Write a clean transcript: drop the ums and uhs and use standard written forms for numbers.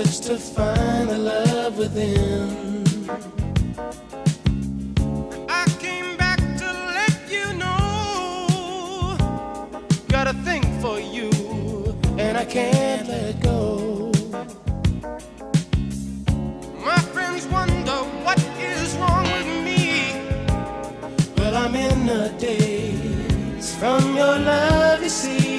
search to find the love within. I came back to let you know, got a thing for you, and I can't let go. My friends wonder what is wrong with me. Well, I'm in a daze from your love, you see.